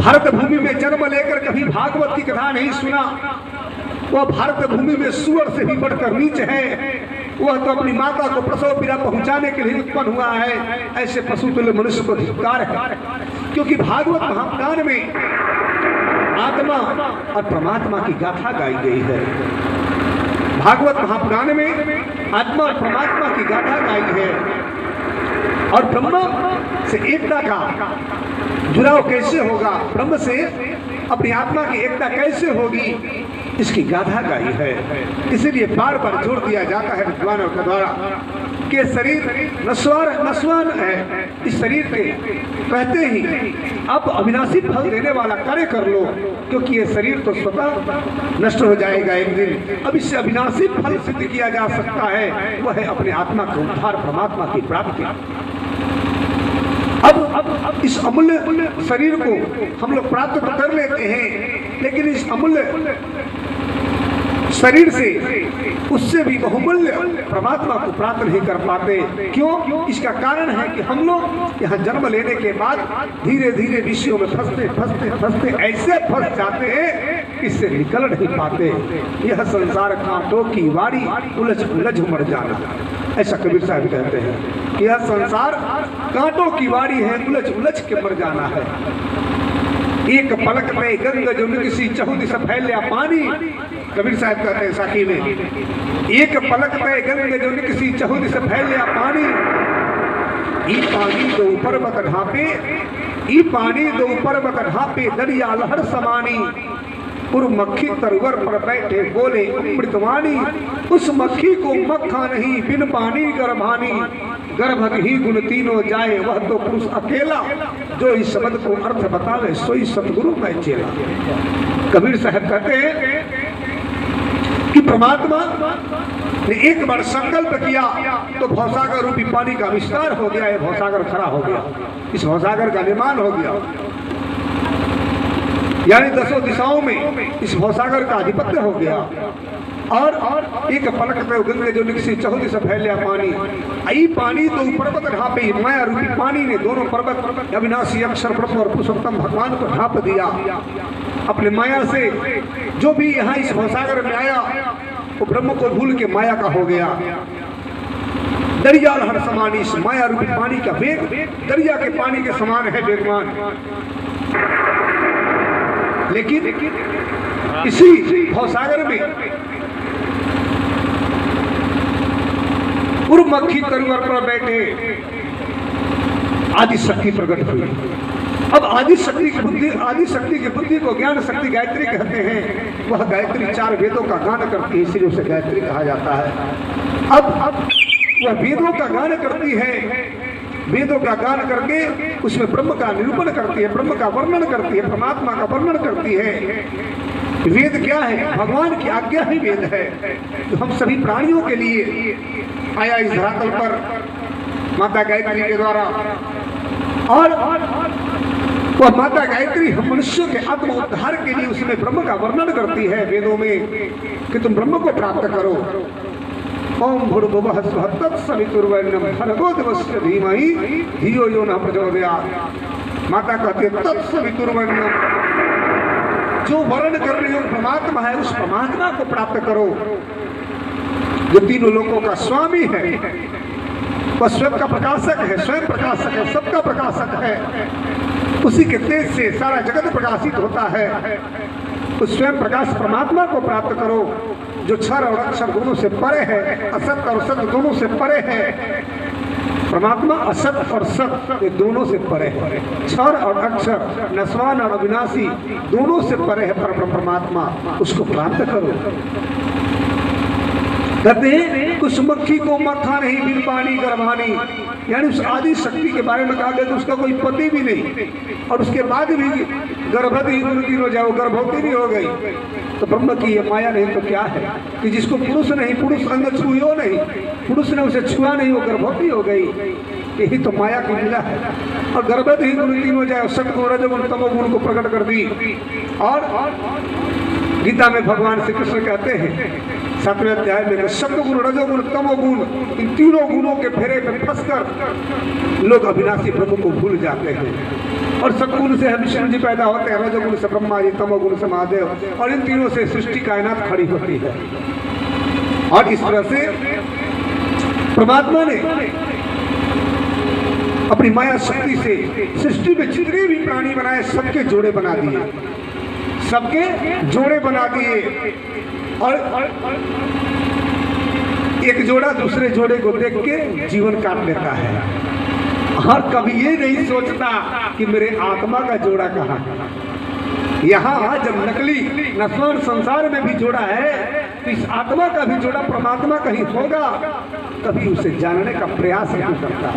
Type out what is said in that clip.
भारत भूमि में जन्म लेकर कभी भागवत की कथा नहीं सुना, वह भारत भूमि में सुअर से भी बढ़कर नीच है। वह तो अपनी माता को प्रसव पीड़ा पहुंचाने के लिए उत्पन्न हुआ है। ऐसे पशु तुल्य मनुष्य को धिक्कार है, क्योंकि भागवत महापुराण में आत्मा और परमात्मा की गाथा गाई गई है। भागवत महापुराण में आत्मा और परमात्मा की गाथा गाई है, और ब्रह्म से एकता का जुड़ाव कैसे होगा, ब्रह्म से अपनी आत्मा की एकता कैसे होगी, इसकी गाथा गाई है। इसीलिए बार बार जोर दिया जाता है विद्वानों के द्वारा कि शरीर नश्वर है। इस शरीर के कहते ही अब अविनाशी फल देने वाला कार्य कर लो, क्योंकि ये शरीर तो स्वतः नष्ट हो जाएगा एक दिन। अब इससे अविनाशी फल सिद्ध किया जा सकता है, वह है अपने आत्मा का उद्धार, परमात्मा की प्राप्ति। अब इस अमूल्य शरीर को हम लोग प्राप्त तो कर लेते हैं, लेकिन इस अमूल्य शरीर से उससे भी बहुमूल्य परमात्मा को प्राप्त नहीं कर पाते। क्यों? इसका कारण है कि हम लोग यहाँ जन्म लेने के बाद धीरे धीरे विषयों में फंसते फंसते फंसते ऐसे फंस जाते हैं कि इससे निकल नहीं पाते। यह संसार कांटों की वारी, उलझ उलझ मर जाना, ऐसा कबीर साहब कहते हैं। यह संसार कांटों की वारी है, उलझ उलझ के मर जाना है। एक पलक में गंगा जो किसी चहुँ दिशा फैलिया पानी, कबीर साहब कहते हैं साखी में, एक पलक में गंगा जो किसी चहुँ दिशा फैलिया पानी, ई पानी दो पर्वत ढापे, ई पानी दो पर्वत ढापे, दरिया लहर समानी, उर मक्खी तरवर पर बैठे बोले अमृतवाणी, उस मक्खी को मक्खा नहीं बिन पानी गर्भानी, गर्भ ही गुण तीनों जाए वह तो पुरुष अकेला, जो इस शब्द को अर्थ बतावे सोई सतगुरु मैं चेला। कबीर साहब कहते हैं कि परमात्मा ने एक बार संकल्प किया तो भवसागर रूपी पानी का विस्तार हो गया, ये भवसागर खड़ा हो गया, इस भवसागर का निर्माण हो गया, यानी दसों दिशाओं में इस भवसागर का आधिपत्य हो गया। और एक पलक में गंगे जो निकसी चहुँ दिशा फैलिया पानी, आई पानी तो पर्वत ढापे, माया रूपी पानी ने दोनों पर्वत अविनाशी अक्षर ब्रह्म और पुरुषोत्तम भगवान को ढाप दिया अपने माया से। जो भी यहाँ इस भवसागर में आया वो ब्रह्म को भूल के माया का हो गया। दरिया लहर समानी, इस माया रूपी पानी का वेग दरिया के पानी के समान है वेगवान। लेकिन इसी भवसागर में उर्मक्खी तरवर पर बैठे आदि शक्ति प्रकट हुई। अब आदि शक्ति की बुद्धि को ज्ञान शक्ति गायत्री कहते हैं। वह गायत्री 4 वेदों का गान करती है, इसलिए उसे गायत्री कहा जाता है। अब वह वेदों का गान करती है, वेदों का गान करके उसमें ब्रह्म का निरूपण करती है, ब्रह्म का वर्णन करती है, परमात्मा का वर्णन करती है। वेद क्या है? भगवान की आज्ञा ही वेद है, जो हम सभी प्राणियों के लिए आया इस धरातल पर माता गायत्री के द्वारा। और वह माता गायत्री हम मनुष्यों के आत्म उद्धार के लिए उसमें ब्रह्म का वर्णन करती है वेदों में कि तुम ब्रह्म को प्राप्त करो। ओम भूर्भुवः स्वः तत्सवितुर्वरेण्यं भर्गो देवस्य धीमहि धियो यो नः प्रचोदयात्। माता कहती है तत्सवितुर्वरेण्यं, जो वर्ण करने योग्य परमात्मा है उस परमात्मा को प्राप्त करो, जो तीनों लोकों का स्वामी है, वह स्वयं का प्रकाशक है, स्वयं प्रकाशक है, सबका प्रकाशक है। उसी के तेज से सारा जगत प्रकाशित होता है। उस स्वयं प्रकाश परमात्मा को प्राप्त करो, जो क्षर और अक्षर दोनों से परे है, असत और सत दोनों से परे है। परमात्मा असत और सत ये दोनों से परे है। क्षर और अक्षर, नस्वान और अविनाशी दोनों से परे है परमात्मा, उसको प्राप्त करो। कहते हैं कुछ मक्खी को मक्खा नहीं बिन पानी गर्भानी, यानी उस आदि शक्ति के बारे में कहा गया तो उसका कोई पति भी नहीं, और उसके बाद भी गर्भवती हो जाए, गर्भवती भी हो गई। तो ब्रह्म की ये माया नहीं तो क्या है कि जिसको पुरुष नहीं, पुरुष अंग छुओ नहीं, पुरुष ने उसे छुआ नहीं, वो गर्भवती हो गई। यही तो माया की लीला है। और गर्भवती गुण हो जाए, सतगुण रजोगुण तमोगुण को प्रकट कर दी। और गीता में भगवान श्री कृष्ण कहते हैं 7वें अध्याय में सत्वगुण, रजोगुण, तमोगुण, इन तीनों गुणों के फेरे में फंसकर लोग अविनाशी प्रभु को भूल जाते हैं। और सत्गुण से विष्णु जी पैदा होते हैं, रजोगुण से ब्रह्मा जी, तमोगुण से महादेव, और इन तीनों से सृष्टि कायनात खड़ी होती है। और इस तरह से परमात्मा ने अपनी माया शक्ति से सृष्टि में जितने भी प्राणी बनाए सबके जोड़े बना दिए, सबके जोड़े बना दिए। और एक जोड़ा दूसरे जोड़े को देख के जीवन काट लेता है, और कभी ये नहीं सोचता कि मेरे आत्मा का जोड़ा कहाँ है। यहाँ जब नकली नस्वान संसार में भी जोड़ा है, तो इस आत्मा का भी जोड़ा परमात्मा कहीं होगा, कभी उसे जानने का प्रयास नहीं करता।